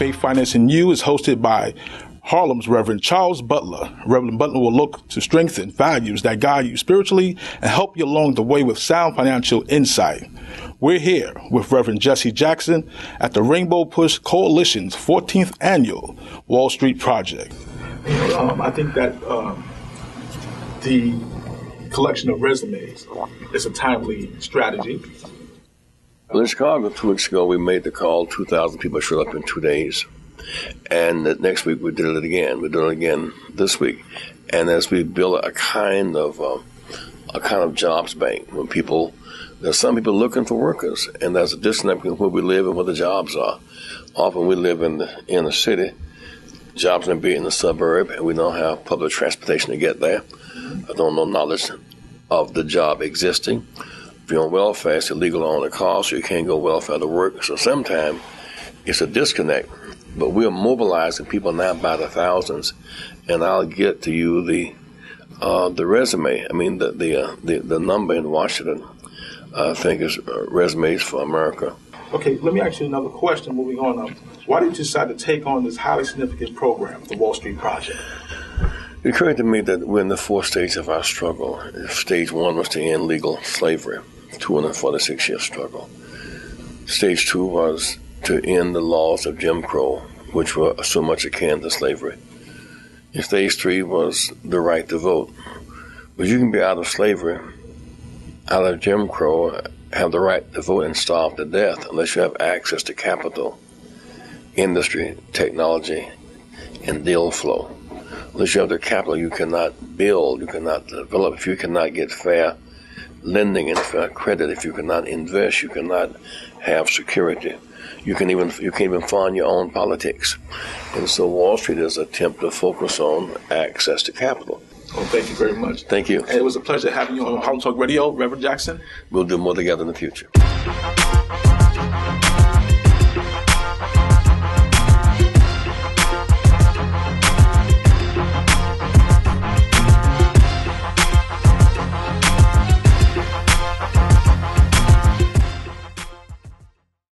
Faith Financing You is hosted by Harlem's Reverend Charles Butler. Reverend Butler will look to strengthen values that guide you spiritually and help you along the way with sound financial insight. We're here with Reverend Jesse Jackson at the Rainbow Push Coalition's 14th Annual Wall Street Project. I think that the collection of resumes is a timely strategy. Well, in Chicago 2 weeks ago, we made the call. 2,000 people showed up in 2 days. And the next week, we did it again. We did it again this week. And as we build a kind of jobs bank, when there's some people looking for workers, and there's a disconnect between where we live and where the jobs are. Often we live in the inner city. Jobs may be in the suburb, and we don't have public transportation to get there. I don't know knowledge of the job existing. If you're on welfare, it's illegal to own a car, so you can't go welfare to work. So sometimes it's a disconnect. But we're mobilizing people now by the thousands, and I'll get to you the resume. I mean the number in Washington, I think, is Resumes for America. Okay, let me ask you another question. Moving on, why did you decide to take on this highly significant program, the Wall Street Project? It occurred to me that we're in the 4th stage of our struggle. Stage 1 was to end legal slavery, 246-year struggle. Stage 2 was to end the laws of Jim Crow, which were so much akin to slavery. And stage 3 was the right to vote. But you can be out of slavery, out of Jim Crow, have the right to vote and starve to death unless you have access to capital, industry, technology, and deal flow. Unless you have the capital, you cannot build, you cannot develop. If you cannot get fair lending and fair credit, if you cannot invest, you cannot have security. You can't even fund your own politics. And so Wall Street is an attempt to focus on access to capital. Well, thank you very much. Thank you. And it was a pleasure having you on Harlem Talk Radio, Reverend Jackson. We'll do more together in the future.